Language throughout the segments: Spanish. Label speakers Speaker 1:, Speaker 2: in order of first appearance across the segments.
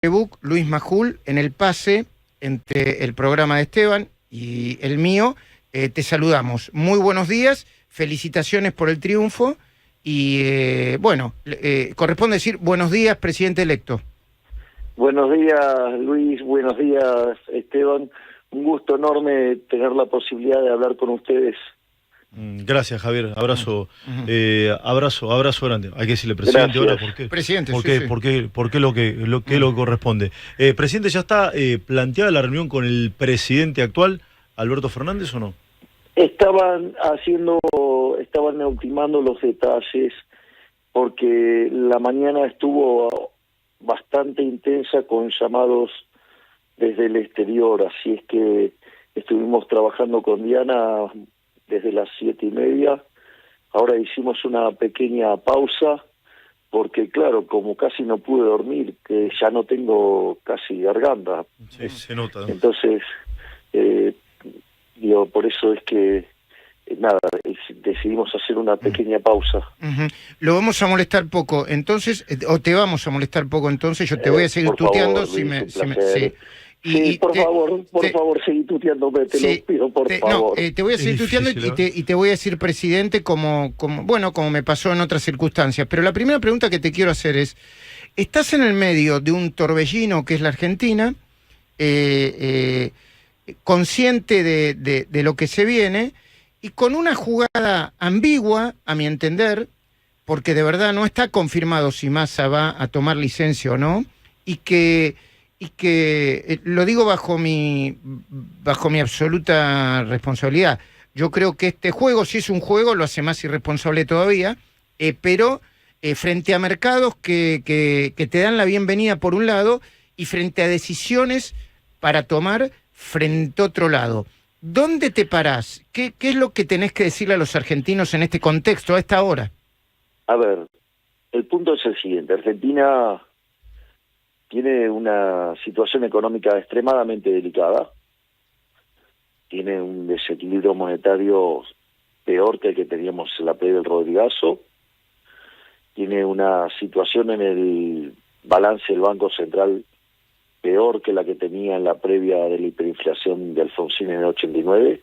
Speaker 1: Facebook, Luis Majul, en el pase entre el programa de Esteban y el mío. Te saludamos. Muy buenos días, felicitaciones por el triunfo y corresponde decir buenos días, presidente electo.
Speaker 2: Buenos días, Luis, buenos días, Esteban. Un gusto enorme tener la posibilidad de hablar con ustedes.
Speaker 3: Gracias, Javier. Abrazo, abrazo grande. Hay que decirle presidente ahora, ¿por qué?
Speaker 1: Presidente,
Speaker 3: ¿Por
Speaker 1: sí,
Speaker 3: qué?
Speaker 1: sí.
Speaker 3: ¿Por qué lo que corresponde? Presidente, ¿ya está planteada la reunión con el presidente actual, Alberto Fernández, o no?
Speaker 2: Estaban ultimando los detalles porque la mañana estuvo bastante intensa con llamados desde el exterior, así es que estuvimos trabajando con Diana desde las 7:30. Ahora hicimos una pequeña pausa porque, claro, como casi no pude dormir, que ya no tengo casi garganta.
Speaker 3: Sí, se nota, ¿no?
Speaker 2: Entonces, por eso es que, decidimos hacer una pequeña pausa.
Speaker 1: Lo vamos a molestar poco, entonces, o te vamos a molestar poco, entonces yo te voy a seguir tuteando.
Speaker 2: Por favor, seguí tuteándome, te lo pido, por favor.
Speaker 1: Te voy a seguir tuteando y te voy a decir presidente como me pasó en otras circunstancias. Pero la primera pregunta que te quiero hacer es, estás en el medio de un torbellino que es la Argentina, consciente de lo que se viene, y con una jugada ambigua, a mi entender, porque de verdad no está confirmado si Massa va a tomar licencia o no, y que lo digo bajo mi absoluta responsabilidad. Yo creo que este juego, si es un juego, lo hace más irresponsable todavía, pero frente a mercados que te dan la bienvenida por un lado y frente a decisiones para tomar frente a otro lado. ¿Dónde te parás? ¿Qué es lo que tenés que decirle a los argentinos en este contexto, a esta hora?
Speaker 2: A ver, el punto es el siguiente. Argentina tiene una situación económica extremadamente delicada, tiene un desequilibrio monetario peor que el que teníamos en la previa del Rodrigazo, tiene una situación en el balance del Banco Central peor que la que tenía en la previa de la hiperinflación de Alfonsín en el 89,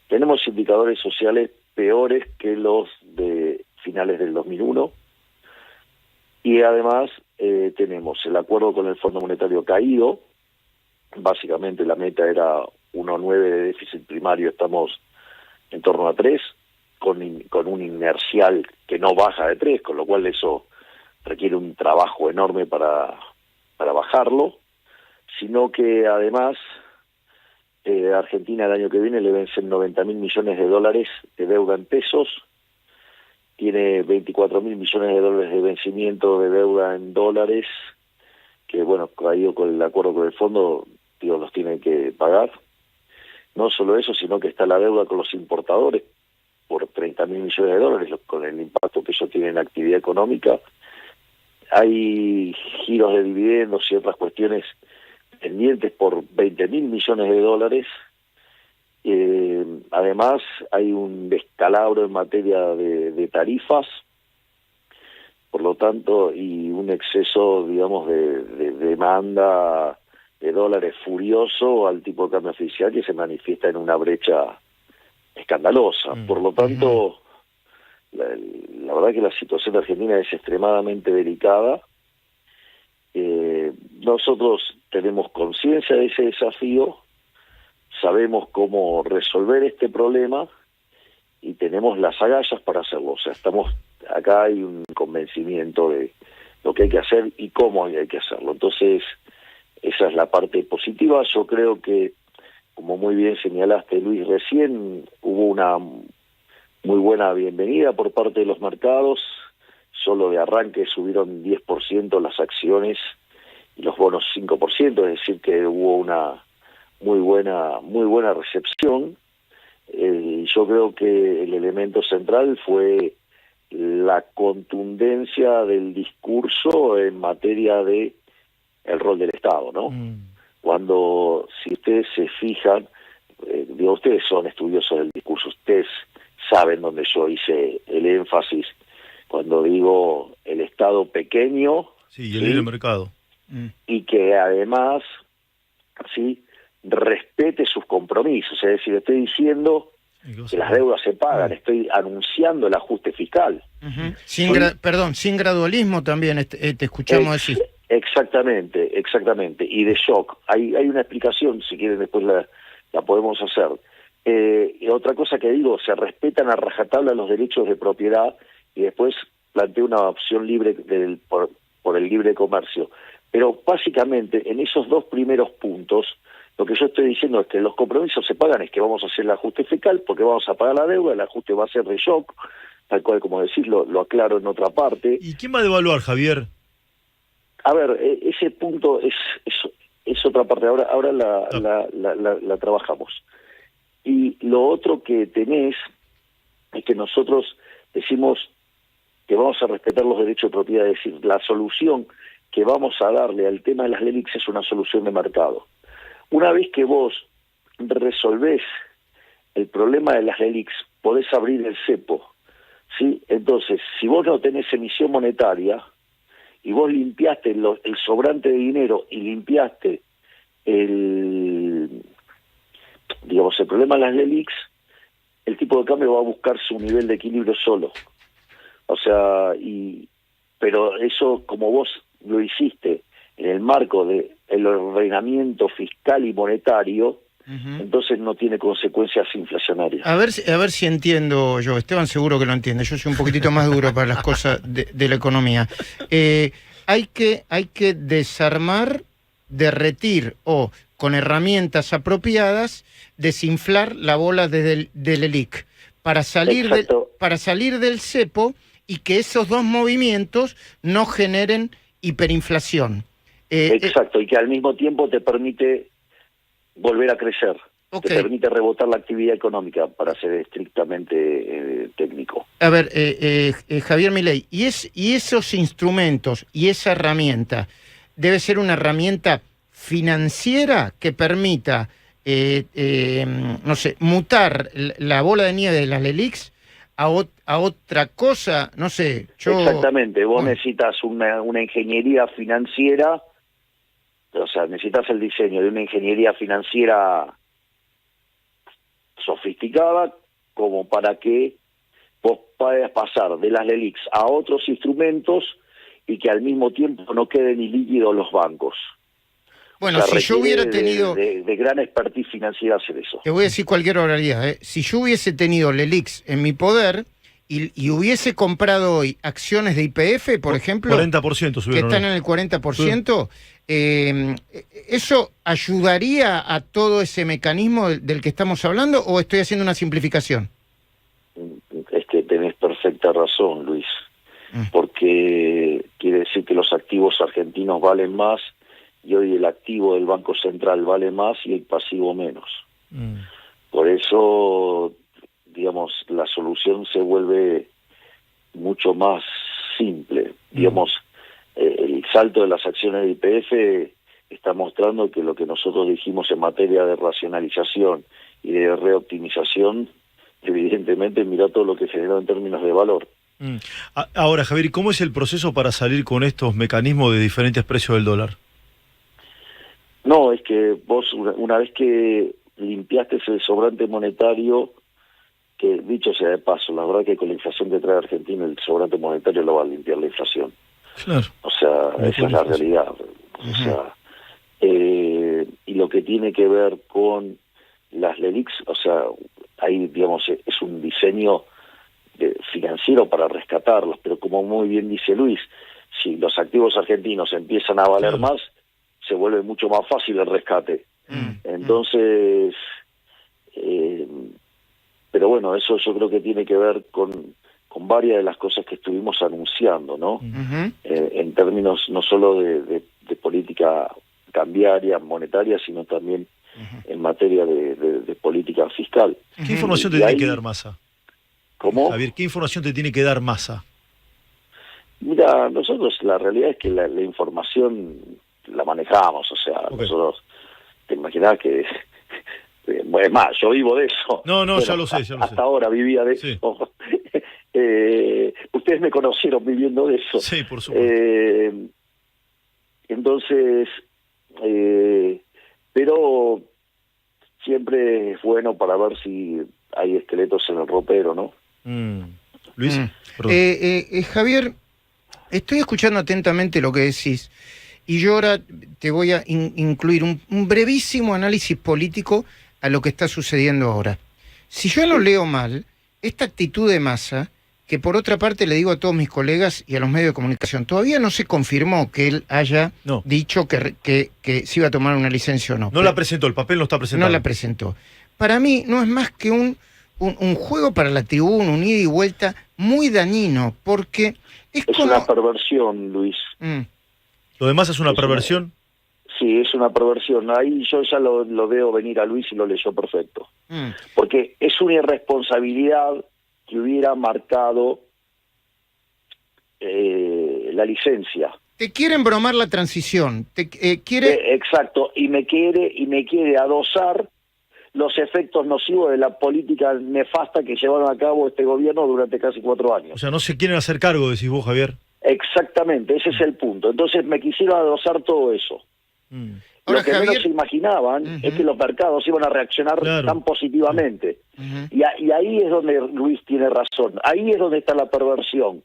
Speaker 2: tenemos indicadores sociales peores que los de finales del 2001, y además tenemos el acuerdo con el Fondo Monetario caído. Básicamente la meta era 1,9 de déficit primario, estamos en torno a 3, con un inercial que no baja de 3, con lo cual eso requiere un trabajo enorme para bajarlo, sino que además Argentina el año que viene le vencen 90.000 millones de dólares de deuda en pesos, tiene 24.000 millones de dólares de vencimiento de deuda en dólares, que caído con el acuerdo con el fondo, los tienen que pagar. No solo eso, sino que está la deuda con los importadores por 30.000 millones de dólares, con el impacto que eso tiene en la actividad económica. Hay giros de dividendos y otras cuestiones pendientes por 20.000 millones de dólares. Además, hay un descalabro en materia de tarifas, por lo tanto, y un exceso, de demanda de dólares furioso al tipo de cambio oficial que se manifiesta en una brecha escandalosa. Por lo tanto, la verdad que la situación de Argentina es extremadamente delicada. Nosotros tenemos conciencia de ese desafío, sabemos cómo resolver este problema y tenemos las agallas para hacerlo. O sea, acá hay un convencimiento de lo que hay que hacer y cómo hay que hacerlo. Entonces, esa es la parte positiva. Yo creo que, como muy bien señalaste, Luis, recién hubo una muy buena bienvenida por parte de los mercados. Solo de arranque subieron 10% las acciones y los bonos 5%, es decir que hubo una muy buena recepción. Yo creo que el elemento central fue la contundencia del discurso en materia de el rol del Estado, ¿no? Cuando, si ustedes se fijan, ustedes son estudiosos del discurso, ustedes saben dónde yo hice el énfasis cuando digo el Estado pequeño.
Speaker 3: Sí, y el libre mercado.
Speaker 2: y que además, ¿sí?, respete sus compromisos. Es decir, estoy diciendo que las deudas se pagan, estoy anunciando el ajuste fiscal.
Speaker 1: Perdón, sin gradualismo también te escuchamos decir.
Speaker 2: Exactamente. Y de shock. Hay una explicación, si quieren después la podemos hacer. Y otra cosa que digo, se respetan a rajatabla los derechos de propiedad y después planteo una opción libre por el libre comercio. Pero básicamente en esos dos primeros puntos, lo que yo estoy diciendo es que los compromisos se pagan, es que vamos a hacer el ajuste fiscal porque vamos a pagar la deuda, el ajuste va a ser de shock, tal cual como decís, lo aclaro en otra parte.
Speaker 3: ¿Y quién va a devaluar, Javier?
Speaker 2: A ver, ese punto es otra parte, ahora la trabajamos. Y lo otro que tenés es que nosotros decimos que vamos a respetar los derechos de propiedad, es decir, la solución que vamos a darle al tema de las LELIX es una solución de mercado. Una vez que vos resolvés el problema de las LELIX, podés abrir el cepo, ¿sí? Entonces, si vos no tenés emisión monetaria y vos limpiaste el sobrante de dinero y limpiaste el problema de las LELIX, el tipo de cambio va a buscar su nivel de equilibrio solo. O sea, pero eso, como vos lo hiciste en el marco del ordenamiento fiscal y monetario, entonces no tiene consecuencias inflacionarias.
Speaker 1: A ver si entiendo yo. Esteban seguro que lo entiende. Yo soy un poquitito más duro para las cosas de la economía. Hay que desarmar, derretir o con herramientas apropiadas desinflar la bola del ELIC para salir del cepo y que esos dos movimientos no generen hiperinflación.
Speaker 2: Exacto, y que al mismo tiempo te permite volver a crecer, te permite rebotar la actividad económica, para ser estrictamente técnico.
Speaker 1: A ver, Javier Milei, ¿y esos instrumentos y esa herramienta debe ser una herramienta financiera que permita, no sé, mutar la bola de nieve de las LELIX a otra cosa? No sé,
Speaker 2: Exactamente, vos necesitas una ingeniería financiera, o sea, necesitas el diseño de una ingeniería financiera sofisticada como para que vos puedas pasar de las LELIX a otros instrumentos y que al mismo tiempo no queden ilíquidos los bancos.
Speaker 1: Bueno,
Speaker 2: o sea,
Speaker 1: si yo hubiera tenido...
Speaker 2: De gran expertise financiera hacer eso.
Speaker 1: Te voy a decir cualquier oralidad, ¿eh? Si yo hubiese tenido LELIX en mi poder y hubiese comprado hoy acciones de YPF, por ejemplo...
Speaker 3: 40% subieron.
Speaker 1: Que están en el 40%, ¿eso ayudaría a todo ese mecanismo del que estamos hablando o estoy haciendo una simplificación?
Speaker 2: Es que tenés perfecta razón, Luis, porque quiere decir que los activos argentinos valen más y hoy el activo del Banco Central vale más y el pasivo menos. Por eso, digamos, la solución se vuelve mucho más simple. Digamos, el salto de las acciones de YPF está mostrando que lo que nosotros dijimos en materia de racionalización y de reoptimización, evidentemente mirá todo lo que generó en términos de valor.
Speaker 3: Ahora, Javier, ¿cómo es el proceso para salir con estos mecanismos de diferentes precios del dólar?
Speaker 2: No, es que vos una vez que limpiaste ese sobrante monetario, que dicho sea de paso, la verdad que con la inflación que trae Argentina el sobrante monetario lo va a limpiar la inflación.
Speaker 3: Claro.
Speaker 2: O sea, esa es la realidad. O sea, y lo que tiene que ver con las LELIX, o sea, ahí digamos es un diseño financiero para rescatarlas, pero como muy bien dice Luis, si los activos argentinos empiezan a valer más, se vuelve mucho más fácil el rescate. Entonces, pero bueno, eso yo creo que tiene que ver con varias de las cosas que estuvimos anunciando, ¿no? En términos no solo de política cambiaria, monetaria, sino también en materia de política fiscal.
Speaker 3: ¿Qué información te tiene que dar Massa?
Speaker 2: ¿Cómo?
Speaker 3: Javier, ¿qué información te tiene que dar Massa?
Speaker 2: Mira, nosotros la realidad es que la información la manejamos, o sea, nosotros, te imaginás que... Es más, yo vivo de eso.
Speaker 3: No, bueno, ya lo sé.
Speaker 2: Hasta ahora vivía de eso. Ustedes me conocieron viviendo de eso.
Speaker 3: Sí, por supuesto.
Speaker 2: Entonces, pero siempre es bueno para ver si hay esqueletos en el ropero, ¿no?
Speaker 3: Luis, perdón.
Speaker 1: Javier, estoy escuchando atentamente lo que decís y yo ahora te voy a incluir un brevísimo análisis político a lo que está sucediendo ahora. Si yo no leo mal, esta actitud de Massa, que por otra parte le digo a todos mis colegas y a los medios de comunicación, todavía no se confirmó que él haya dicho que se iba a tomar una licencia o no.
Speaker 3: No la presentó, el papel no está presentado.
Speaker 1: No la presentó. Para mí no es más que un juego para la tribuna, un ida y vuelta muy dañino, porque es como...
Speaker 2: una perversión, Luis.
Speaker 3: ¿Lo demás es una perversión?
Speaker 2: Sí, es una perversión. Ahí yo ya lo veo venir a Luis y lo leyó perfecto. Porque es una irresponsabilidad que hubiera marcado la licencia.
Speaker 1: Te quieren bromar la transición. Quiere...
Speaker 2: Exacto, y me quiere adosar los efectos nocivos de la política nefasta que llevaron a cabo este gobierno durante casi 4 años.
Speaker 3: O sea, no se quieren hacer cargo, decís vos, Javier.
Speaker 2: Exactamente, ese es el punto. Entonces me quisieron adosar todo eso.
Speaker 1: Ahora,
Speaker 2: lo que
Speaker 1: Javier...
Speaker 2: menos se imaginaban es que los mercados iban a reaccionar tan positivamente. Y ahí es donde Luis tiene razón. Ahí es donde está la perversión.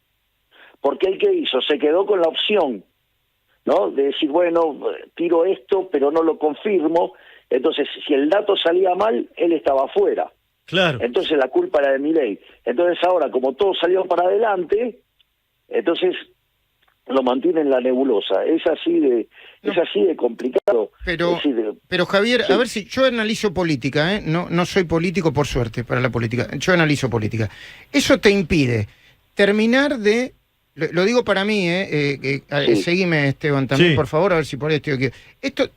Speaker 2: Porque él, ¿qué hizo? Se quedó con la opción, ¿no? De decir, bueno, tiro esto, pero no lo confirmo. Entonces, si el dato salía mal, él estaba afuera.
Speaker 3: Claro.
Speaker 2: Entonces la culpa era de Milei. Entonces ahora, como todo salió para adelante, entonces lo mantiene en la nebulosa. Es así de complicado.
Speaker 1: Pero Javier, a ver si yo analizo política, no soy político por suerte para la política. Yo analizo política. Eso te impide terminar de... Lo digo para mí, seguime, Esteban, también, por favor, a ver si por ahí estoy aquí. Esto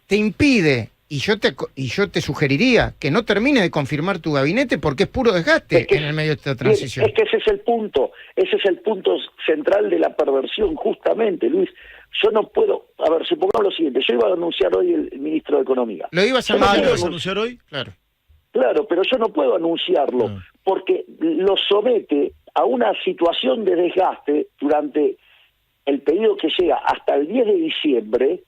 Speaker 1: te impide, y yo te sugeriría que no termine de confirmar tu gabinete porque es puro desgaste en el medio de esta transición.
Speaker 2: Es que ese es el punto central de la perversión, justamente, Luis. Yo no puedo, a ver, supongamos lo siguiente, yo iba a anunciar hoy el ministro de Economía.
Speaker 1: ¿Lo ibas a
Speaker 3: anunciar hoy?
Speaker 1: Claro.
Speaker 2: Claro, pero yo no puedo anunciarlo porque lo somete a una situación de desgaste durante el periodo que llega hasta el 10 de diciembre,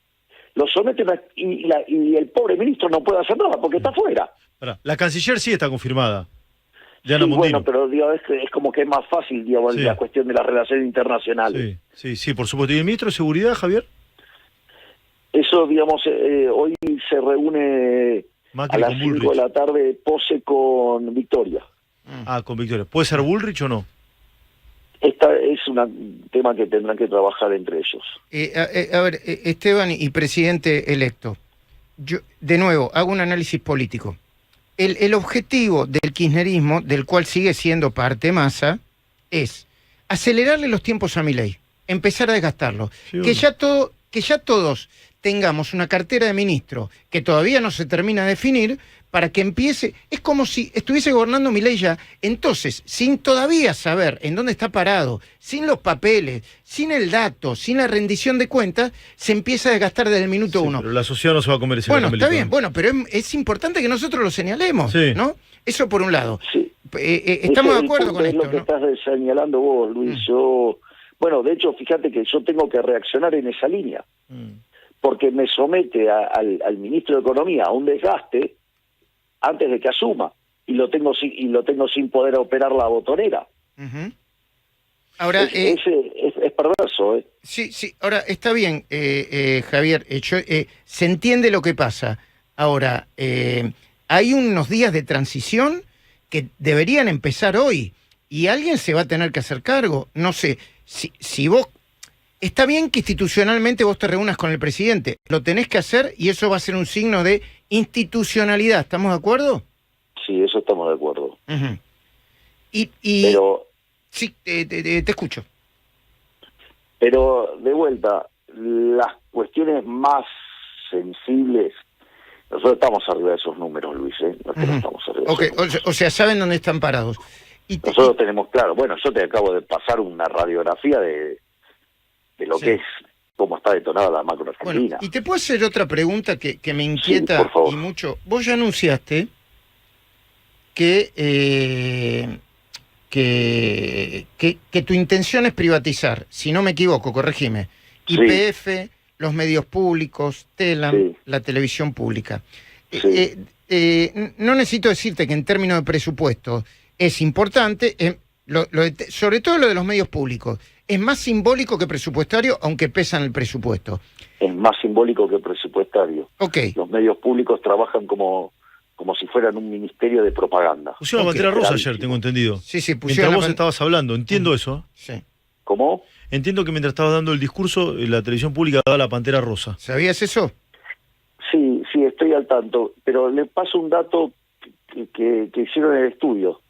Speaker 2: lo somete y el pobre ministro no puede hacer nada porque está fuera.
Speaker 3: La canciller sí está confirmada.
Speaker 2: Sí, bueno, pero digamos, es como que es más fácil, digamos, la cuestión de las relaciones internacionales.
Speaker 3: Sí, por supuesto. ¿Y el ministro de Seguridad, Javier?
Speaker 2: Eso, digamos, hoy se reúne
Speaker 3: Macri
Speaker 2: a las 5 de la tarde, Pose con Victoria.
Speaker 3: Con Victoria. ¿Puede ser Bullrich o no?
Speaker 2: Esta es un tema que tendrán que trabajar entre ellos.
Speaker 1: A ver, Esteban y presidente electo, yo de nuevo hago un análisis político. El objetivo del kirchnerismo, del cual sigue siendo parte Massa, es acelerarle los tiempos a Milei, empezar a desgastarlo, que ya todos tengamos una cartera de ministro que todavía no se termina de definir para que empiece. Es como si estuviese gobernando Milei ya. Entonces, sin todavía saber en dónde está parado, sin los papeles, sin el dato, sin la rendición de cuentas, se empieza a desgastar desde el minuto 1.
Speaker 3: Pero la sociedad no se va a comer ese
Speaker 1: Bueno, está bien, pero es importante que nosotros lo señalemos, ¿no? Eso por un lado.
Speaker 2: Sí.
Speaker 1: Estamos de acuerdo con esto,
Speaker 2: es lo que estás señalando vos, Luis. Bueno, de hecho, fíjate que yo tengo que reaccionar en esa línea. Porque me somete al ministro de Economía a un desgaste antes de que asuma, y lo tengo sin poder operar la botonera. Ahora es perverso,
Speaker 1: Sí, ahora está bien, Javier, se entiende lo que pasa. Ahora, hay unos días de transición que deberían empezar hoy, y alguien se va a tener que hacer cargo. No sé, si vos... Está bien que institucionalmente vos te reúnas con el presidente, lo tenés que hacer y eso va a ser un signo de institucionalidad, ¿estamos de acuerdo?
Speaker 2: Sí, eso estamos de acuerdo.
Speaker 1: Pero... Sí, te escucho.
Speaker 2: Pero, de vuelta, las cuestiones más sensibles, nosotros estamos arriba de esos números, Luis, Nosotros estamos arriba de esos números.
Speaker 1: O sea, saben dónde están parados.
Speaker 2: Nosotros tenemos claro, bueno, yo te acabo de pasar una radiografía de lo que es, cómo está detonada la macroargentina.
Speaker 1: Bueno, y te puedo hacer otra pregunta que me inquieta y mucho. Vos ya anunciaste que tu intención es privatizar, si no me equivoco, corregime, YPF, los medios públicos, Telam,
Speaker 2: Sí.
Speaker 1: la televisión pública.
Speaker 2: Sí.
Speaker 1: No necesito decirte que en términos de presupuesto es importante, sobre todo lo de los medios públicos, es más simbólico que presupuestario, aunque pesa en el presupuesto.
Speaker 2: Es más simbólico que presupuestario.
Speaker 1: Ok.
Speaker 2: Los medios públicos trabajan como si fueran un ministerio de propaganda.
Speaker 3: Pusieron la
Speaker 1: Ok.
Speaker 3: bandera rosa
Speaker 2: Gravísimo.
Speaker 3: ayer, tengo entendido.
Speaker 1: Sí, sí,
Speaker 3: Mientras
Speaker 1: pusieron
Speaker 3: vos estabas hablando, entiendo eso.
Speaker 1: Sí.
Speaker 2: ¿Cómo?
Speaker 3: Entiendo que mientras estabas dando el discurso, la televisión pública daba la pantera rosa.
Speaker 1: ¿Sabías eso?
Speaker 2: Sí, estoy al tanto, pero le paso un dato que hicieron en el estudio.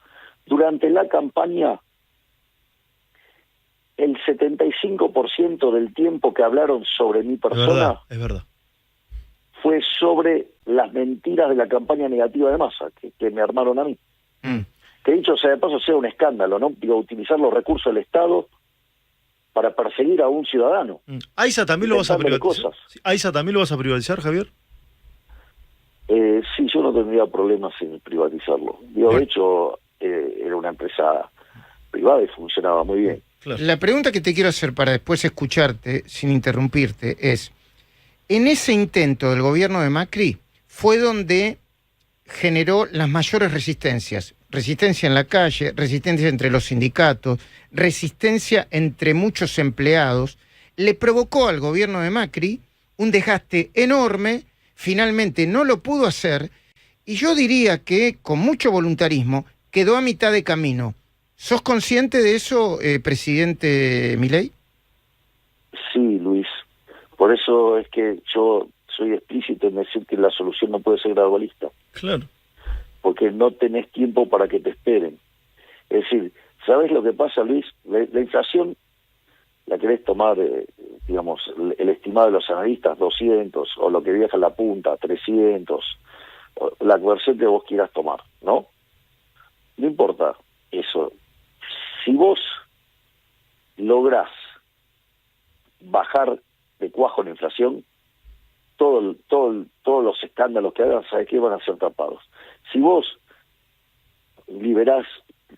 Speaker 2: Durante la campaña, el 75% del tiempo que hablaron sobre mi persona
Speaker 3: Es verdad.
Speaker 2: fue sobre las mentiras de la campaña negativa de Massa, que me armaron a mí.
Speaker 1: Mm.
Speaker 2: Que dicho sea de paso, sea un escándalo, ¿no? Digo, utilizar los recursos del Estado para perseguir a un ciudadano.
Speaker 3: ¿AISA también lo vas a
Speaker 2: Inventándole
Speaker 3: privatizar?
Speaker 2: cosas.
Speaker 3: ¿AISA también lo vas a privatizar, Javier?
Speaker 2: Sí, yo no tendría problemas en privatizarlo. Digo, de
Speaker 1: Bien.
Speaker 2: hecho, era una empresa privada y funcionaba muy bien.
Speaker 3: Claro.
Speaker 1: La pregunta que te quiero hacer para después escucharte, sin interrumpirte, es, en ese intento del gobierno de Macri fue donde generó las mayores resistencias. Resistencia en la calle, resistencia entre los sindicatos, resistencia entre muchos empleados. Le provocó al gobierno de Macri un desgaste enorme, finalmente no lo pudo hacer, y yo diría que con mucho voluntarismo quedó a mitad de camino. ¿Sos consciente de eso, presidente Milei?
Speaker 2: Sí, Luis. Por eso es que yo soy explícito en decir que la solución no puede ser gradualista,
Speaker 3: Claro.
Speaker 2: porque no tenés tiempo para que te esperen. Es decir, ¿sabes lo que pasa, Luis? La inflación la querés tomar, digamos, el estimado de los analistas, 200, o lo que viaja en la punta, 300, o la versión que vos quieras tomar, ¿no? No importa eso. Si vos lográs bajar de cuajo la inflación, todos los escándalos que hagan, ¿sabes qué? Van a ser tapados. Si vos liberás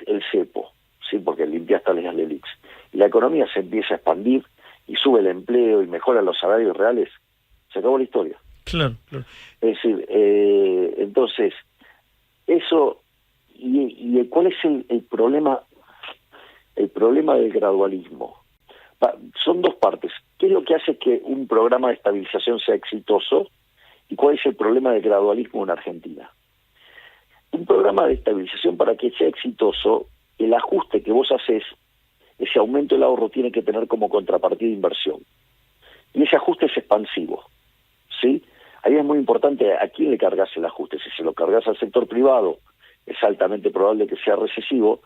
Speaker 2: el cepo, ¿sí? Porque limpiaste las LELIX, y la economía se empieza a expandir y sube el empleo y mejora los salarios reales, se acabó la historia.
Speaker 3: Claro, claro.
Speaker 2: Es decir, entonces, eso, y ¿cuál es el problema? El problema del gradualismo. Son dos partes. ¿Qué es lo que hace que un programa de estabilización sea exitoso? ¿Y cuál es el problema del gradualismo en Argentina? Un programa de estabilización, para que sea exitoso, el ajuste que vos haces, ese aumento del ahorro, tiene que tener como contrapartida inversión. Y ese ajuste es expansivo, ¿sí? Ahí es muy importante a quién le cargas el ajuste. Si se lo cargas al sector privado, es altamente probable que sea recesivo.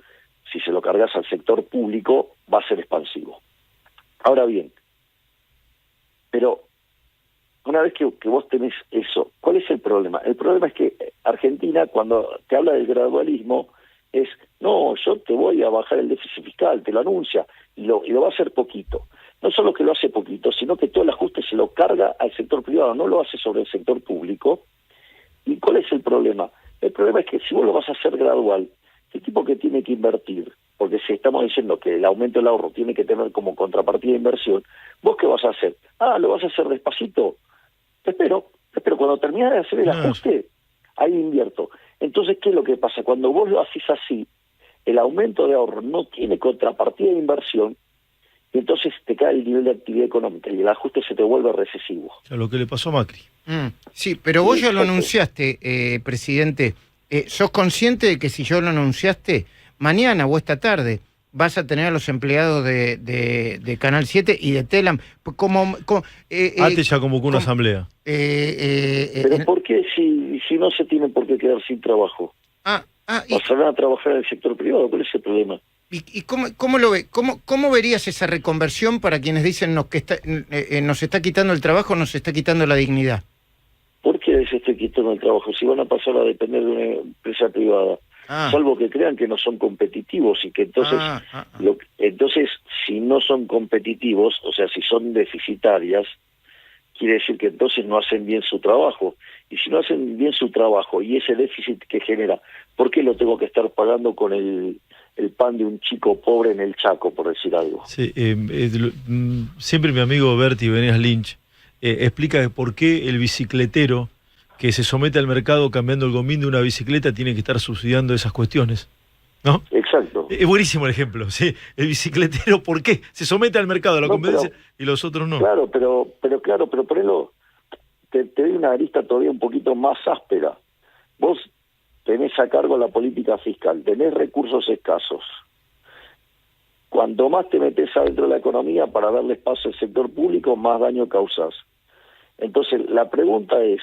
Speaker 2: Si se lo cargas al sector público, va a ser expansivo. Ahora bien, pero una vez que vos tenés eso, ¿cuál es el problema? El problema es que Argentina, cuando te habla del gradualismo, es, no, yo te voy a bajar el déficit fiscal, te lo anuncia, y lo va a hacer poquito. No solo que lo hace poquito, sino que todo el ajuste se lo carga al sector privado, no lo hace sobre el sector público. ¿Y cuál es el problema? El problema es que si vos lo vas a hacer gradual, ¿qué tipo que tiene que invertir? Porque si estamos diciendo que el aumento del ahorro tiene que tener como contrapartida inversión, ¿vos qué vas a hacer? ¿Lo vas a hacer despacito? Te espero cuando termines de hacer el ajuste, ahí invierto. Entonces, ¿qué es lo que pasa? Cuando vos lo haces así, el aumento de ahorro no tiene contrapartida de inversión, y entonces te cae el nivel de actividad económica y el ajuste se te vuelve recesivo.
Speaker 3: O sea, lo que le pasó a Macri.
Speaker 1: Sí, pero vos ya lo
Speaker 2: Exacto.
Speaker 1: anunciaste, presidente. ¿Sos consciente de que si yo lo anunciaste, mañana o esta tarde vas a tener a los empleados de Canal 7 y de Telam?
Speaker 3: ATE ya convocó una asamblea.
Speaker 2: Pero ¿por qué si no se tienen por qué quedar sin trabajo? Pasarán a trabajar en el sector privado, ¿cuál es el problema?
Speaker 1: ¿Y cómo lo ve? ¿Cómo verías esa reconversión para quienes dicen nos está quitando el trabajo, nos está quitando la dignidad?
Speaker 2: ¿Por qué se está quitando el trabajo? Si van a pasar a depender de una empresa privada, salvo que crean que no son competitivos y que entonces, entonces si no son competitivos, o sea, si son deficitarias, quiere decir que entonces no hacen bien su trabajo. Y si no hacen bien su trabajo y ese déficit que genera, ¿por qué lo tengo que estar pagando con el pan de un chico pobre en el Chaco, por decir algo?
Speaker 3: Sí, siempre mi amigo Berti Venegas Lynch explica por qué el bicicletero que se somete al mercado cambiando el gomín de una bicicleta tiene que estar subsidiando esas cuestiones, ¿no?
Speaker 2: Exacto.
Speaker 3: Es buenísimo el ejemplo, ¿sí? El bicicletero, ¿por qué? Se somete al mercado, a la competencia, y los otros no.
Speaker 2: Claro, pero por eso te doy una arista todavía un poquito más áspera. Vos tenés a cargo la política fiscal, tenés recursos escasos. Cuanto más te metes adentro de la economía para darle espacio al sector público, más daño causas. Entonces, la pregunta es,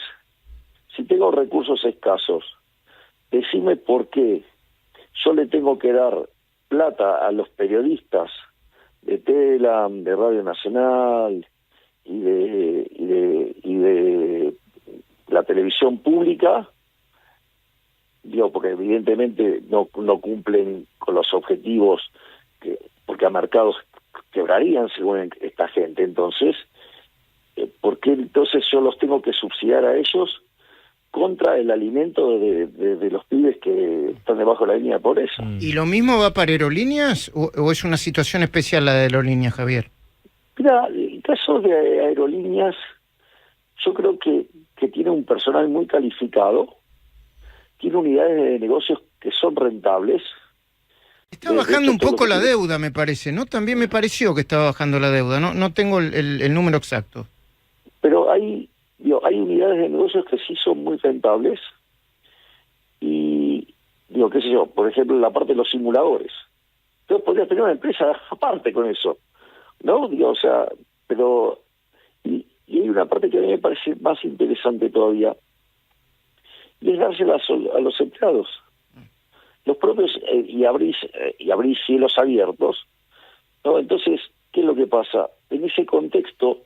Speaker 2: si tengo recursos escasos, decime por qué yo le tengo que dar plata a los periodistas de Telam, de Radio Nacional y de la televisión pública, digo, porque evidentemente no cumplen con los objetivos, porque a mercados quebrarían según esta gente. Entonces, ¿por qué entonces yo los tengo que subsidiar a ellos contra el alimento de los pibes que están debajo de la línea de pobreza?
Speaker 1: ¿Y lo mismo va para aerolíneas o es una situación especial la de aerolíneas, Javier?
Speaker 2: Mira, el caso de aerolíneas, yo creo que tiene un personal muy calificado, tiene unidades de negocios que son rentables.
Speaker 1: Está bajando un poco la deuda, me parece, ¿no? También me pareció que estaba bajando la deuda, no tengo el número exacto.
Speaker 2: Pero hay unidades de negocios que sí son muy rentables y, qué sé yo, por ejemplo, la parte de los simuladores. Entonces podrías tener una empresa aparte con eso, ¿no? O sea, pero... Y hay una parte que a mí me parece más interesante todavía, y es dársela a los empleados. Los propios, y abrir cielos abiertos, ¿no? Entonces, ¿qué es lo que pasa? En ese contexto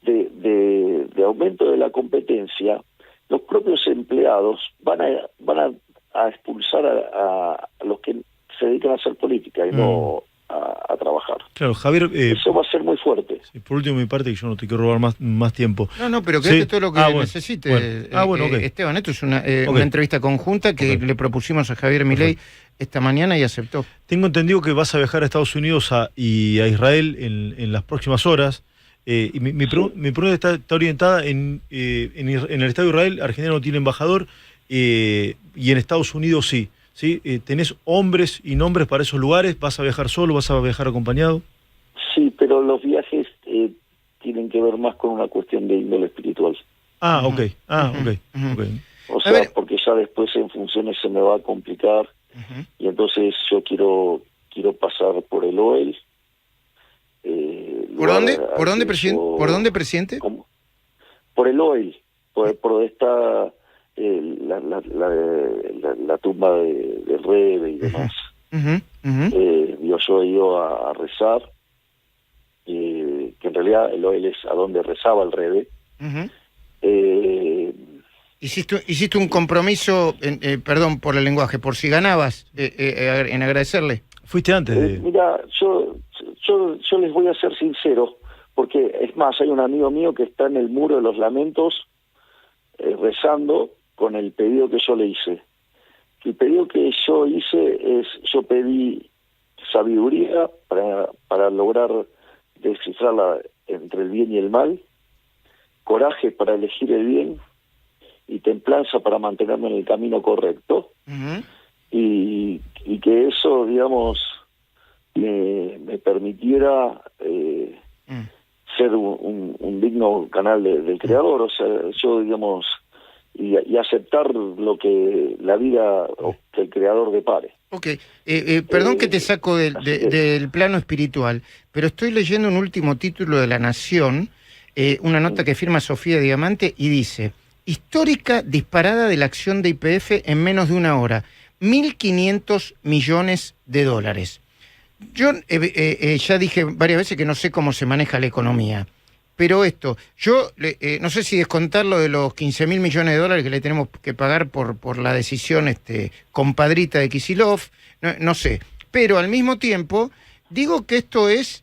Speaker 2: de aumento de la competencia, los propios empleados van a expulsar a los que se dedican a hacer política y no a trabajar.
Speaker 3: Claro, Javier...
Speaker 2: eso va a ser muy fuerte.
Speaker 3: Sí, por último, mi parte, que yo no te quiero robar más tiempo.
Speaker 1: No, pero quédate todo lo que necesite.
Speaker 3: Bueno, okay.
Speaker 1: Esteban, esto es una entrevista conjunta que le propusimos a Javier Milei esta mañana y aceptó.
Speaker 3: Tengo entendido que vas a viajar a Estados Unidos y a Israel en las próximas horas. Y mi pregunta está orientada en el Estado de Israel. Argentina no tiene embajador y en Estados Unidos sí. ¿Sí? ¿Tenés hombres y nombres para esos lugares? ¿Vas a viajar solo? ¿Vas a viajar acompañado?
Speaker 2: Sí, pero los viajes tienen que ver más con una cuestión de índole espiritual.
Speaker 3: Ok.
Speaker 2: O sea, porque ya después en funciones se me va a complicar y entonces yo quiero pasar por el OEL.
Speaker 1: ¿Por dónde, presidente?
Speaker 2: ¿Cómo? Por el OEL, por donde está la tumba del Rebe y demás. Yo he ido a rezar, que en realidad el OEL es a donde rezaba el Rebe.
Speaker 1: ¿Hiciste un compromiso, perdón por el lenguaje, por si ganabas, en agradecerle?
Speaker 3: ¿Fuiste antes de...?
Speaker 2: Mira, yo les voy a ser sincero, porque es más, hay un amigo mío que está en el Muro de los Lamentos rezando con el pedido que yo le hice. El pedido que yo hice es, yo pedí sabiduría para lograr descifrarla entre el bien y el mal, coraje para elegir el bien y templanza para mantenerme en el camino correcto. Y que eso, digamos, me permitiera ser un digno canal del Creador. O sea, yo, digamos, y aceptar lo que la vida o que el Creador depare.
Speaker 1: Ok, perdón que te saco del plano espiritual, pero estoy leyendo un último título de La Nación, una nota que firma Sofía Diamante y dice: histórica disparada de la acción de YPF en menos de una hora, 1.500 millones de dólares. Yo ya dije varias veces que no sé cómo se maneja la economía, pero esto, yo no sé si descontarlo de los 15.000 millones de dólares que le tenemos que pagar por la decisión compadrita de Kicillof, no sé, pero al mismo tiempo digo que esto es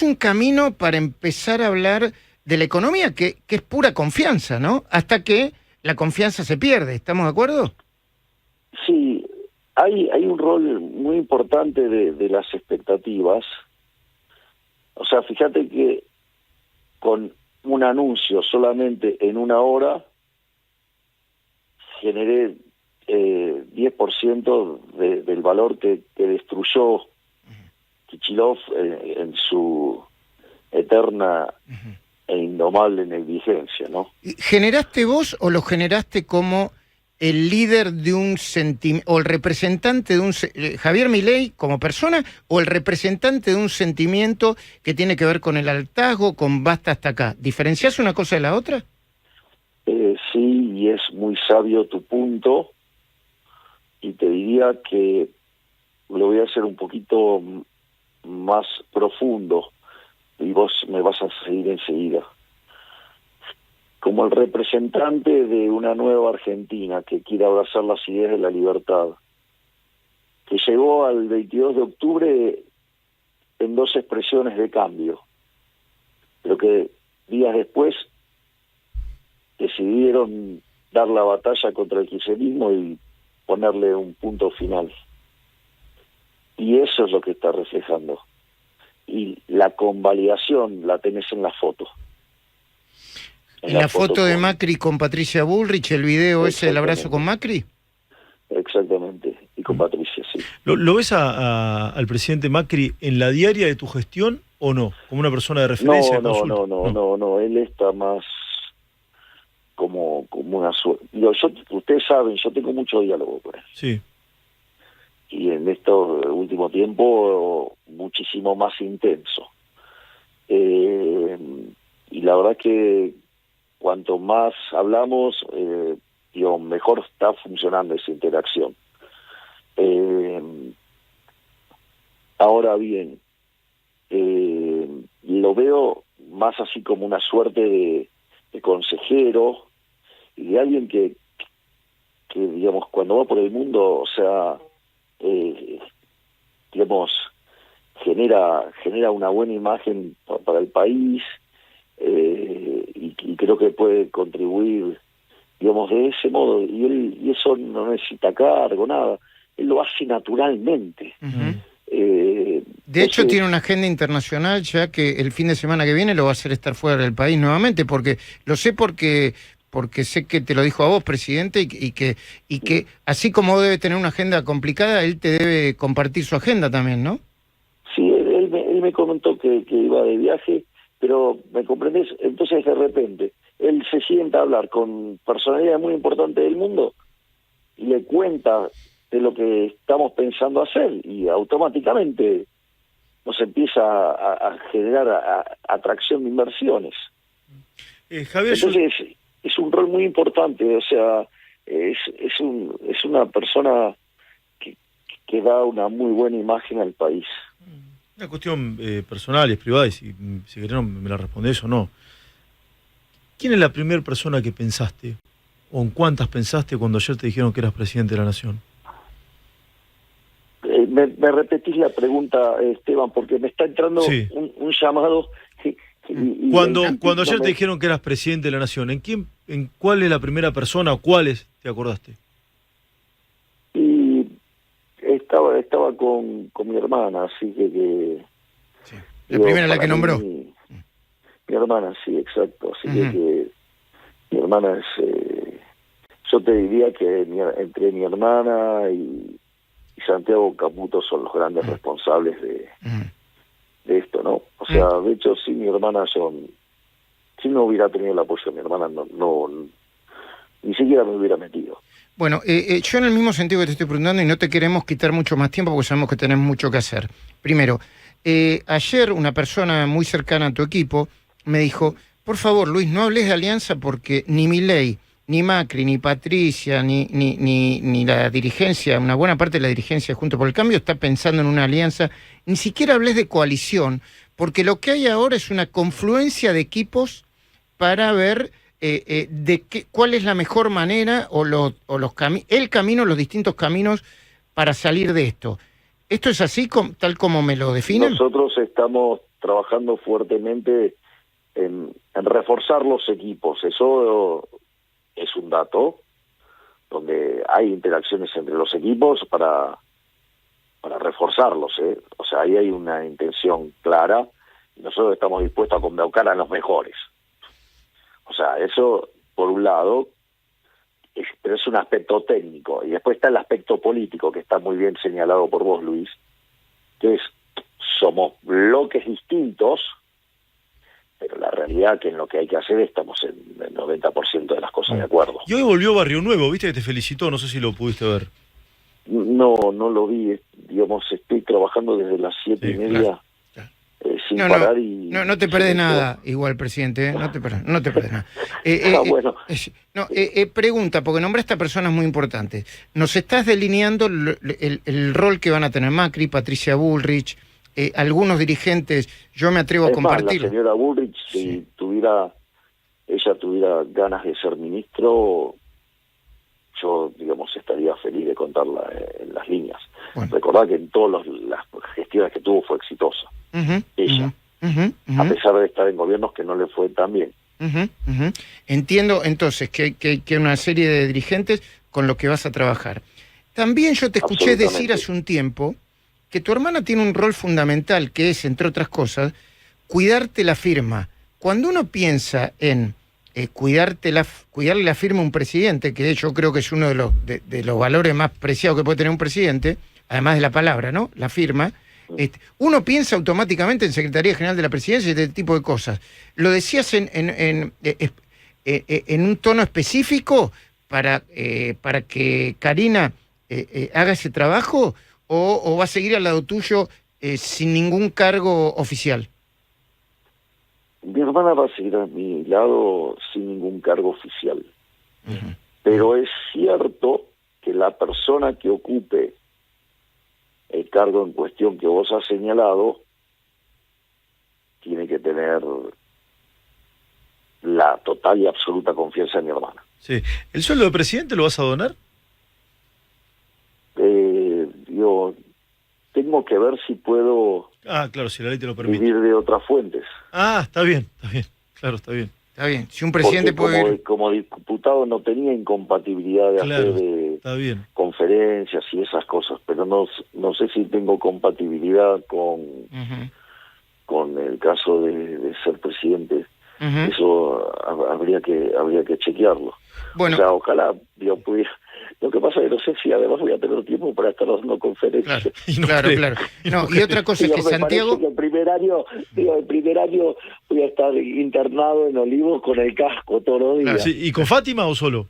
Speaker 1: un camino para empezar a hablar de la economía, que es pura confianza, ¿no? Hasta que la confianza se pierde, ¿estamos de acuerdo?
Speaker 2: Sí, hay un rol muy importante de las expectativas. O sea, fíjate que con un anuncio solamente en una hora generé 10% del valor que destruyó Kichilov en su eterna e indomable negligencia, ¿no?
Speaker 1: ¿Generaste vos o lo generaste como el líder de un sentimiento, o el representante de un... Javier Milei como persona, o el representante de un sentimiento que tiene que ver con el hartazgo, con basta hasta acá? ¿Diferenciás una cosa de la otra?
Speaker 2: Sí, y es muy sabio tu punto, y te diría que lo voy a hacer un poquito más profundo, y vos me vas a seguir enseguida. Como el representante de una nueva Argentina que quiere abrazar las ideas de la libertad, que llegó al 22 de octubre en 2 expresiones de cambio, pero que días después decidieron dar la batalla contra el kirchnerismo y ponerle un punto final. Y eso es lo que está reflejando. Y la convalidación la tenés en la foto.
Speaker 1: En la foto de Macri con Patricia Bullrich, el video ese del abrazo con Macri.
Speaker 2: Exactamente, y con Patricia, sí.
Speaker 3: ¿Lo ves al presidente Macri en la diaria de tu gestión o no? ¿Como una persona de referencia?
Speaker 2: No, él está más como una suerte. Ustedes saben, yo tengo mucho diálogo con él.
Speaker 3: Sí.
Speaker 2: Y en estos último tiempo muchísimo más intenso. Y la verdad que cuanto más hablamos, mejor está funcionando esa interacción. Ahora bien, lo veo más así como una suerte de consejero y de alguien que digamos, cuando va por el mundo, o sea, digamos, genera una buena imagen para el país, y creo que puede contribuir, digamos, de ese modo, y eso no necesita cargo, nada, él lo hace naturalmente.
Speaker 1: De hecho, tiene una agenda internacional ya que el fin de semana que viene lo va a hacer estar fuera del país nuevamente, porque lo sé porque sé que te lo dijo a vos, presidente, y que así como debe tener una agenda complicada, él te debe compartir su agenda también, ¿no?
Speaker 2: Sí, él me comentó que iba de viaje, pero ¿me comprendés? Entonces de repente él se sienta a hablar con personalidades muy importantes del mundo y le cuenta de lo que estamos pensando hacer, y automáticamente nos empieza a generar atracción de inversiones.
Speaker 3: Javier,
Speaker 2: entonces es un rol muy importante, o sea, es una persona que da una muy buena imagen al país.
Speaker 3: Una cuestión personal, es privada, y si querés me la respondés o no. ¿Quién es la primera persona que pensaste, o en cuántas pensaste cuando ayer te dijeron que eras presidente de la Nación?
Speaker 2: Me repetís la pregunta, Esteban, porque me está entrando un llamado.
Speaker 3: Cuando ayer te dijeron que eras presidente de la Nación, ¿en cuál es la primera persona o cuáles te acordaste?
Speaker 2: Y estaba con mi hermana, así que
Speaker 1: sí. La primera, la que nombró.
Speaker 2: Mi hermana, sí, exacto. Así que mi hermana es... yo te diría que entre mi hermana y Santiago Caputo son los grandes responsables de esto, ¿no? O sea, de hecho, sin mi hermana si no hubiera tenido el apoyo de mi hermana, no ni siquiera me hubiera metido.
Speaker 1: Bueno, yo en el mismo sentido que te estoy preguntando, y no te queremos quitar mucho más tiempo porque sabemos que tenés mucho que hacer. Primero, ayer una persona muy cercana a tu equipo me dijo, por favor, Luis, no hables de alianza porque ni Milei, ni Macri, ni Patricia, ni la dirigencia, una buena parte de la dirigencia Juntos por el Cambio está pensando en una alianza. Ni siquiera hables de coalición, porque lo que hay ahora es una confluencia de equipos para ver cuál es la mejor manera o los distintos caminos para salir de esto. ¿Esto es así, tal como me lo definen?
Speaker 2: Nosotros estamos trabajando fuertemente en reforzar los equipos. Eso es un dato donde hay interacciones entre los equipos para reforzarlos, ¿eh? O sea, ahí hay una intención clara nosotros estamos dispuestos a convocar a los mejores. O sea, eso por un lado, pero es un aspecto técnico. Y después está el aspecto político, que está muy bien señalado por vos, Luis, que es, somos bloques distintos, pero la realidad que en lo que hay que hacer estamos en el 90% de las cosas de acuerdo.
Speaker 3: Y hoy volvió Barrio Nuevo, viste que te felicitó, no sé si lo pudiste ver.
Speaker 2: No lo vi, digamos, estoy trabajando desde las 7:30,
Speaker 1: claro.
Speaker 2: sin parar y...
Speaker 1: No te perdés nada, igual, presidente, no te perdés nada.
Speaker 2: Bueno.
Speaker 1: Pregunta, porque nombraste a personas muy importantes. Nos estás delineando el rol que van a tener Macri, Patricia Bullrich, algunos dirigentes, yo me atrevo a compartir.
Speaker 2: La señora Bullrich, si ella tuviera ganas de ser ministro, yo, digamos, estaría feliz de contarla en las líneas. Bueno. Recordá que en todas las gestiones que tuvo fue exitosa. Ella, a pesar de estar en gobiernos que no le fue tan bien.
Speaker 1: Entiendo, entonces, que una serie de dirigentes con los que vas a trabajar. También yo te escuché decir hace un tiempo que tu hermana tiene un rol fundamental, que es, entre otras cosas, cuidarte la firma. Cuando uno piensa en cuidarle la firma a un presidente, que yo creo que es uno de los valores más preciados que puede tener un presidente, además de la palabra, ¿no? La firma. Uno piensa automáticamente en Secretaría General de la Presidencia y este tipo de cosas. ¿Lo decías en un tono específico para que Karina haga ese trabajo o va a seguir al lado tuyo sin ningún cargo oficial?
Speaker 2: Mi hermana va a seguir a mi lado sin ningún cargo oficial. Pero es cierto que la persona que ocupe el cargo en cuestión que vos has señalado tiene que tener la total y absoluta confianza en mi hermana.
Speaker 3: Sí. ¿El sueldo de presidente lo vas a donar?
Speaker 2: Yo tengo que ver si puedo
Speaker 3: claro, si la ley te lo permite.
Speaker 2: vivir de otras fuentes.
Speaker 3: Está bien, claro, está bien.
Speaker 1: Está bien, si un presidente puede...
Speaker 2: Como diputado no tenía incompatibilidad de hacer conferencias y esas cosas, pero no sé si tengo compatibilidad con el caso de ser presidente. Eso habría que chequearlo.
Speaker 1: Bueno,
Speaker 2: o sea, ojalá yo pudiera... Lo que pasa es que no sé si además voy a tener tiempo para estar dando conferencias.
Speaker 1: Claro. No, y otra cosa es que Santiago...
Speaker 2: Que el primer año voy a estar internado en Olivos con el casco todos los días.
Speaker 3: Sí. ¿Y con Fátima o solo?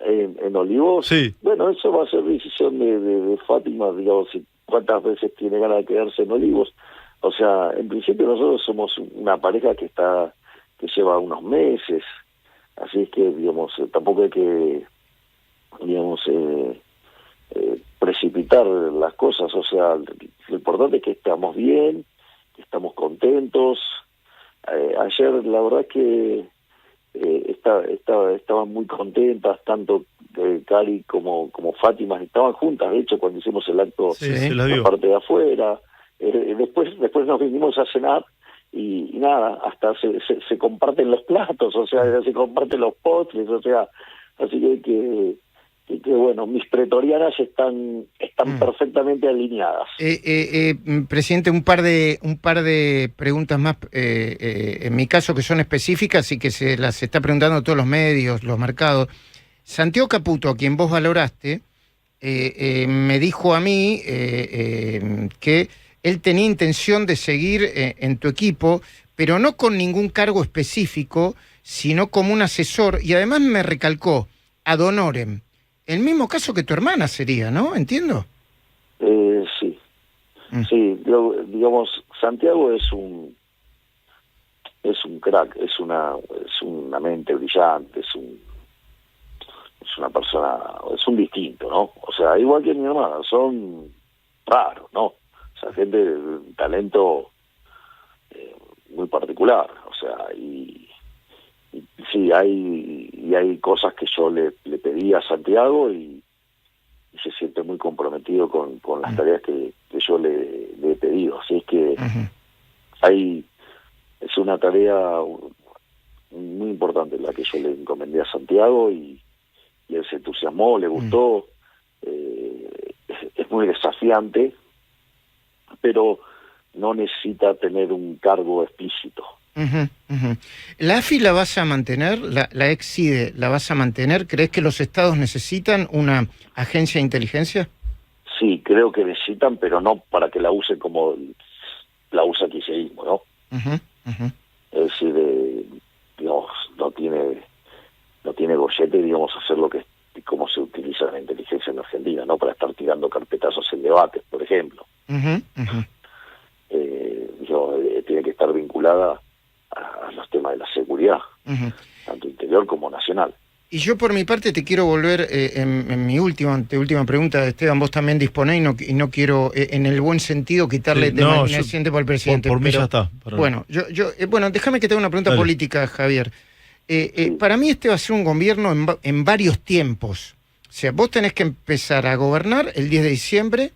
Speaker 2: En Olivos,
Speaker 3: sí.
Speaker 2: Bueno, eso va a ser decisión de Fátima, digamos, cuántas veces tiene ganas de quedarse en Olivos. O sea, en principio nosotros somos una pareja que lleva unos meses. Así es que, digamos, tampoco hay que, digamos, precipitar las cosas. O sea, lo importante es que estamos bien, que estamos contentos. Ayer, la verdad es que estaban muy contentas, tanto Cari como Fátima, estaban juntas, de hecho, cuando hicimos el acto en la parte de afuera. Después nos vinimos a cenar. Y nada, hasta se comparten los platos, o sea, se comparten los postres, o sea, así que bueno, mis pretorianas están perfectamente alineadas.
Speaker 1: Presidente, un par de preguntas más, en mi caso, que son específicas y que se las está preguntando todos los medios, los mercados. Santiago Caputo, a quien vos valoraste, me dijo a mí que él tenía intención de seguir en tu equipo, pero no con ningún cargo específico, sino como un asesor, y además me recalcó, ad honorem. El mismo caso que tu hermana sería, ¿no? ¿Entiendo?
Speaker 2: Sí. Sí, digamos, Santiago es un crack, es una mente brillante, es una persona, es un distinto, ¿no? O sea, igual que mi hermana, son raros, ¿no? O sea, gente de talento muy particular, o sea, y sí, hay cosas que yo le pedí a Santiago y se siente muy comprometido con las tareas que yo le he pedido. Así es que es una tarea muy importante la que yo le encomendé a Santiago y él se entusiasmó, le gustó, es muy desafiante, pero no necesita tener un cargo explícito.
Speaker 1: Ujú, ujú. ¿La AFI la vas a mantener? ¿La ex CIDE la vas a mantener? ¿Crees que los estados necesitan una agencia de inteligencia?
Speaker 2: Sí, creo que necesitan, pero no para que la use como la usa el kirchnerismo, ¿no?
Speaker 1: Ujú, ujú.
Speaker 2: Es decir, digamos, no tiene gollete, digamos, hacer lo que cómo se utiliza la inteligencia en Argentina, ¿no? Para estar tirando carpetazos en debates, por ejemplo.
Speaker 1: Ujú, ujú.
Speaker 2: Tiene que estar vinculada a los temas de la seguridad,
Speaker 1: Ujú.
Speaker 2: tanto interior como nacional.
Speaker 1: Y yo por mi parte te quiero volver en mi última pregunta, Esteban, vos también disponés y no quiero en el buen sentido quitarle
Speaker 3: Sí, no,
Speaker 1: tiempo al presidente.
Speaker 3: por mí
Speaker 1: pero,
Speaker 3: ya está.
Speaker 1: bueno, bueno, déjame que te haga una pregunta
Speaker 3: Dale.
Speaker 1: política, Javier.
Speaker 2: Sí.
Speaker 1: Para mí este va a ser un gobierno en varios tiempos. O sea, vos tenés que empezar a gobernar el 10 de diciembre,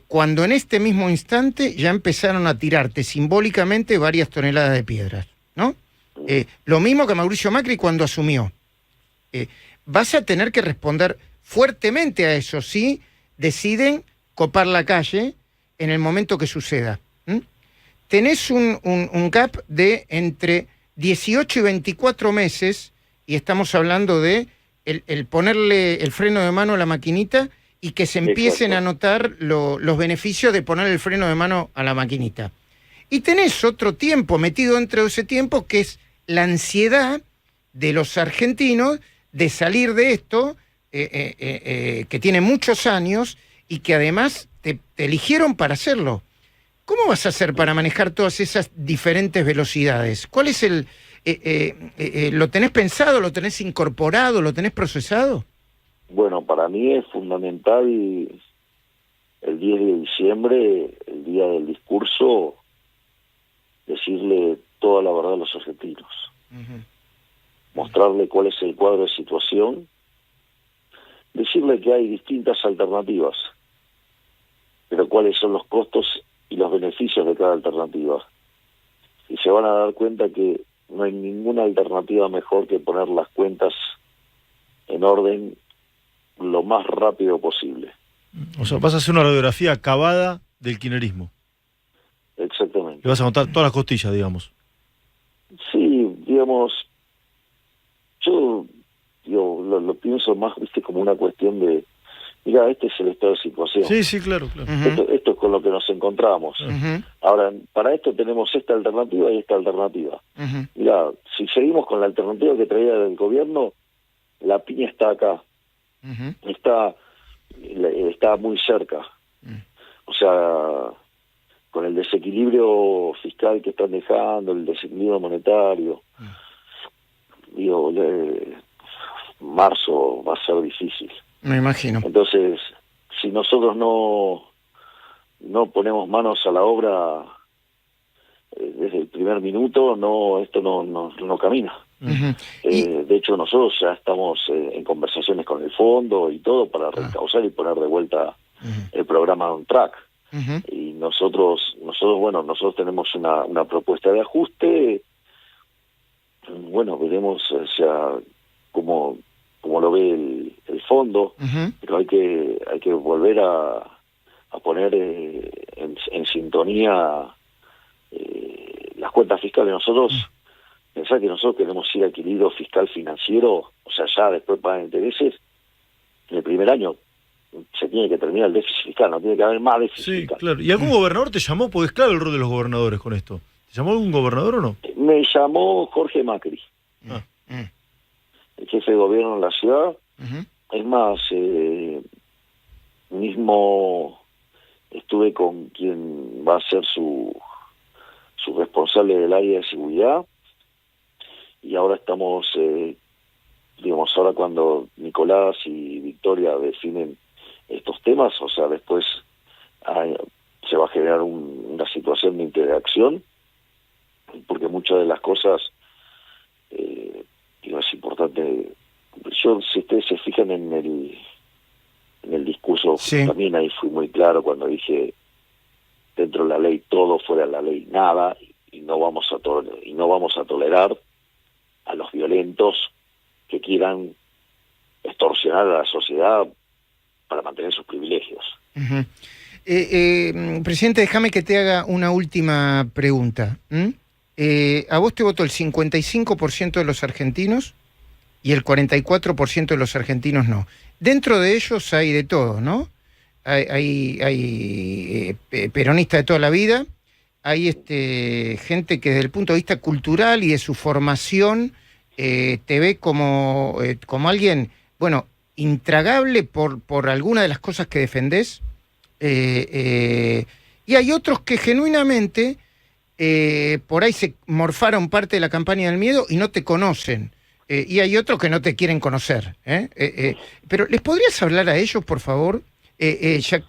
Speaker 1: cuando en este mismo instante ya empezaron a tirarte simbólicamente varias toneladas de piedras, ¿no? Lo mismo que Mauricio Macri cuando asumió. Vas a tener que responder fuertemente a eso si deciden copar la calle en el momento que suceda. Tenés un gap de entre 18 y 24 meses, y estamos hablando de el ponerle el freno de mano a la maquinita y que se empiecen a notar los beneficios de poner el freno de mano a la maquinita. Y tenés otro tiempo metido dentro de ese tiempo, que es la ansiedad de los argentinos de salir de esto, que tiene muchos años y que además te eligieron para hacerlo. ¿Cómo vas a hacer para manejar todas esas diferentes velocidades? ¿Cuál es lo tenés pensado, lo tenés incorporado, lo tenés procesado?
Speaker 2: Bueno, para mí es fundamental el 10 de diciembre, el día del discurso, decirle toda la verdad a los argentinos.
Speaker 1: Uh-huh.
Speaker 2: Mostrarle cuál es el cuadro de situación, decirle que hay distintas alternativas, pero cuáles son los costos y los beneficios de cada alternativa. Y se van a dar cuenta que no hay ninguna alternativa mejor que poner las cuentas en orden lo más rápido posible.
Speaker 3: O sea, vas a hacer una radiografía acabada del kirchnerismo.
Speaker 2: Exactamente.
Speaker 3: Le vas a contar todas las costillas, digamos.
Speaker 2: Sí, digamos, yo lo pienso más, viste, como una cuestión de, mira, este es el estado de situación.
Speaker 3: Sí, sí, claro.
Speaker 1: Uh-huh.
Speaker 2: Esto es con lo que nos encontramos.
Speaker 1: Uh-huh.
Speaker 2: Ahora, para esto tenemos esta alternativa y esta alternativa.
Speaker 1: Uh-huh.
Speaker 2: Mira, si seguimos con la alternativa que traía del gobierno, la piña está acá.
Speaker 1: Uh-huh.
Speaker 2: Está muy cerca. O sea, con el desequilibrio fiscal que están dejando, el desequilibrio monetario, digo, marzo va a ser difícil.
Speaker 1: Me imagino.
Speaker 2: Entonces, si nosotros no ponemos manos a la obra desde el primer minuto, esto no camina.
Speaker 1: Uh-huh.
Speaker 2: De hecho, nosotros ya estamos en conversaciones con el fondo y todo para reencauzar y poner de vuelta el programa On Track.
Speaker 1: Uh-huh.
Speaker 2: Y nosotros tenemos una propuesta de ajuste. Bueno, veremos cómo lo ve el fondo,
Speaker 1: uh-huh.
Speaker 2: pero hay que volver a poner en sintonía las cuentas fiscales. Nosotros pensar que nosotros queremos ir a equilibrio fiscal financiero, o sea, ya después pagan intereses, en el primer año se tiene que terminar el déficit fiscal, no tiene que haber más déficit
Speaker 3: Sí,
Speaker 2: fiscal.
Speaker 3: claro. ¿Y algún gobernador te llamó? Porque es claro el rol de los gobernadores con esto. ¿Te llamó algún gobernador o no?
Speaker 2: Me llamó Jorge Macri,
Speaker 3: Ah.
Speaker 2: el jefe de gobierno en la ciudad.
Speaker 1: Uh-huh.
Speaker 2: Es más, mismo estuve con quien va a ser su responsable del área de seguridad, y ahora estamos, ahora cuando Nicolás y Victoria definen estos temas, o sea, después se va a generar una situación de interacción, porque muchas de las cosas, es importante. Si ustedes se fijan en el discurso,
Speaker 1: sí,
Speaker 2: también ahí fui muy claro cuando dije, dentro de la ley todo, fuera de la ley nada, y no vamos a tolerar a los violentos que quieran extorsionar a la sociedad para mantener sus privilegios.
Speaker 1: Uh-huh. Presidente, déjame que te haga una última pregunta. A vos te votó el 55% de los argentinos y el 44% de los argentinos no. Dentro de ellos hay de todo, ¿no? Hay peronistas de toda la vida, hay gente que desde el punto de vista cultural y de su formación te ve como alguien, bueno, intragable por alguna de las cosas que defendés. Y hay otros que genuinamente por ahí se morfaron parte de la campaña del miedo y no te conocen. Y hay otros que no te quieren conocer. Pero ¿les podrías hablar a ellos, por favor? Ya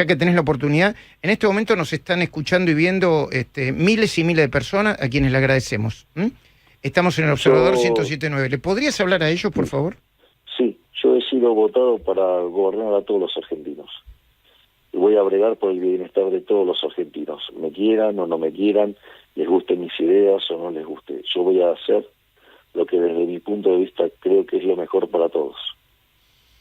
Speaker 1: que tenés la oportunidad. En este momento nos están escuchando y viendo miles y miles de personas a quienes le agradecemos. Estamos en el Observador 107.9. ¿Le podrías hablar a ellos, por favor?
Speaker 2: Sí, yo he sido votado para gobernar a todos los argentinos. Y voy a bregar por el bienestar de todos los argentinos. Me quieran o no me quieran, les gusten mis ideas o no les guste. Yo voy a hacer lo que desde mi punto de vista creo que es lo mejor para todos.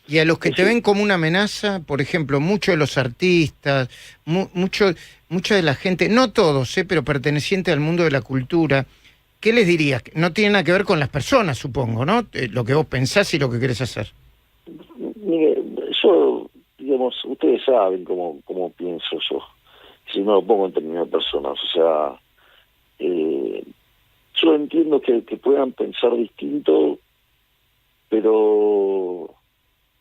Speaker 1: Y a los que te ven como una amenaza, por ejemplo, muchos de los artistas, mucha de la gente, no todos, pero pertenecientes al mundo de la cultura, ¿qué les dirías? No tiene nada que ver con las personas, supongo, ¿no? Lo que vos pensás y lo que querés hacer.
Speaker 2: Mire, yo, digamos, ustedes saben cómo pienso yo, si no lo pongo en términos personas, o sea, yo entiendo que puedan pensar distinto, pero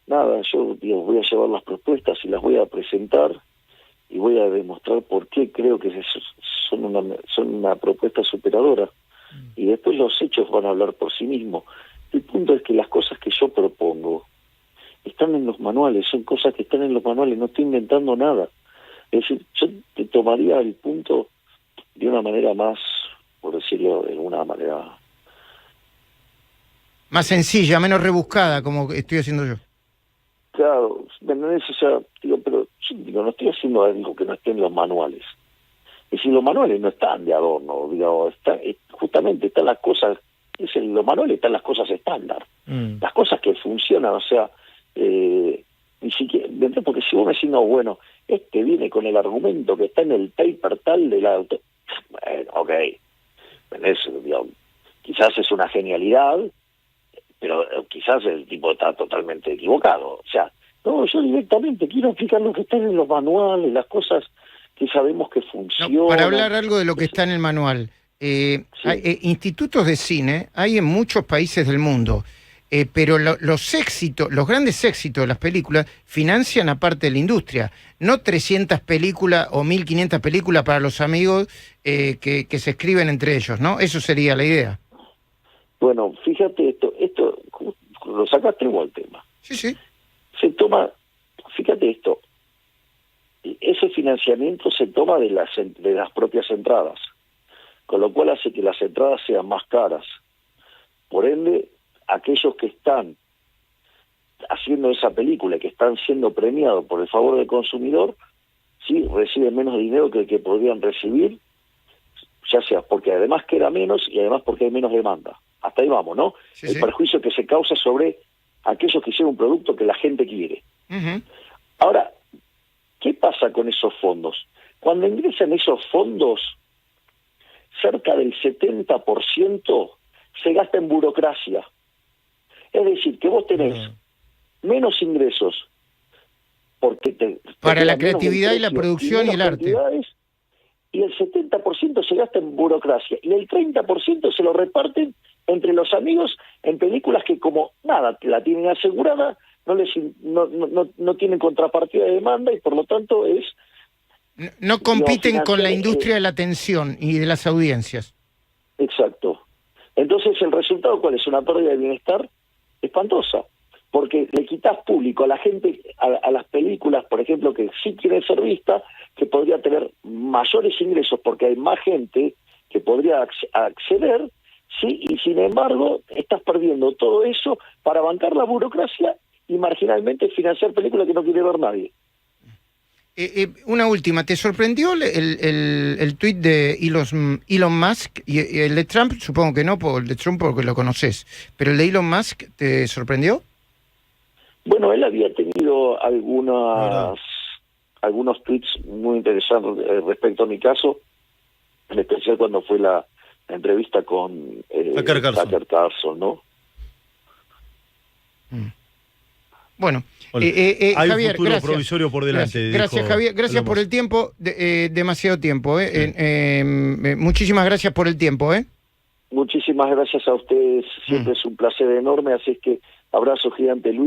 Speaker 2: nada, yo voy a llevar las propuestas y las voy a presentar y voy a demostrar por qué creo que son una propuesta superadora. Y después los hechos van a hablar por sí mismos. El punto es que las cosas que yo propongo están en los manuales, son cosas que están en los manuales, no estoy inventando nada. Es decir, yo te tomaría el punto de una manera más, por decirlo de alguna manera...
Speaker 1: Más sencilla, menos rebuscada, como estoy haciendo yo.
Speaker 2: Claro, ¿me entendés? O sea, pero yo no estoy haciendo algo que no esté en los manuales. Y si los manuales no están de adorno, justamente están las cosas, en los manuales están las cosas estándar, las cosas que funcionan, o sea, ni siquiera, porque si vos me decís, no, bueno, viene con el argumento que está en el paper tal del auto, bueno, ok, quizás es una genialidad, pero quizás el tipo está totalmente equivocado, o sea, no, yo directamente quiero explicar lo que está en los manuales, las cosas que sabemos que funcionan.
Speaker 1: No, para hablar algo de lo que está en el manual,
Speaker 2: sí.
Speaker 1: Institutos de cine hay en muchos países del mundo, pero los grandes éxitos de las películas financian aparte de la industria, no 300 películas o 1500 películas para los amigos que se escriben entre ellos, ¿no? Eso sería la idea.
Speaker 2: Bueno, fíjate esto lo sacaste igual el tema.
Speaker 1: Sí.
Speaker 2: Se toma, fíjate esto, ese financiamiento se toma de las propias entradas, con lo cual hace que las entradas sean más caras. Por ende, aquellos que están haciendo esa película y que están siendo premiados por el favor del consumidor, sí reciben menos dinero que el que podrían recibir, ya sea porque además queda menos y además porque hay menos demanda. Hasta ahí vamos, ¿no?
Speaker 1: Sí,
Speaker 2: el perjuicio que se causa sobre aquellos que hicieron un producto que la gente quiere.
Speaker 1: Uh-huh.
Speaker 2: Ahora, ¿qué pasa con esos fondos? Cuando ingresan esos fondos, cerca del 70% se gasta en burocracia. Es decir, que vos tenés menos ingresos
Speaker 1: para la creatividad y la producción y el arte.
Speaker 2: Y el 70% se gasta en burocracia. Y el 30% se lo reparten entre los amigos en películas que como nada, la tienen asegurada, no tienen contrapartida de demanda y por lo tanto es...
Speaker 1: No compiten con la industria de la atención y de las audiencias.
Speaker 2: Exacto. Entonces el resultado, ¿cuál es? Una pérdida de bienestar espantosa, porque le quitas público a la gente, a las películas, por ejemplo, que sí quieren ser vistas, que podría tener mayores ingresos porque hay más gente que podría acceder, sí, y sin embargo estás perdiendo todo eso para bancar la burocracia y marginalmente financiar películas que no quiere ver nadie.
Speaker 1: Una última, ¿te sorprendió el tuit de Elon Musk? Y el de Trump, supongo que no, el de Trump porque lo conoces, pero el de Elon Musk, ¿te sorprendió?
Speaker 2: Bueno, él había tenido algunas algunos tweets muy interesantes respecto a mi caso, en especial cuando fue la entrevista con
Speaker 3: Tucker
Speaker 2: Carlson, ¿no?
Speaker 1: Bueno,
Speaker 3: Hay
Speaker 1: Javier,
Speaker 3: un futuro
Speaker 1: gracias.
Speaker 3: provisorio por delante.
Speaker 1: Gracias, Javier. Gracias por el tiempo. Demasiado tiempo. Muchísimas gracias por el tiempo.
Speaker 2: Muchísimas gracias a ustedes. Siempre es un placer enorme. Así es que abrazo gigante, Luis.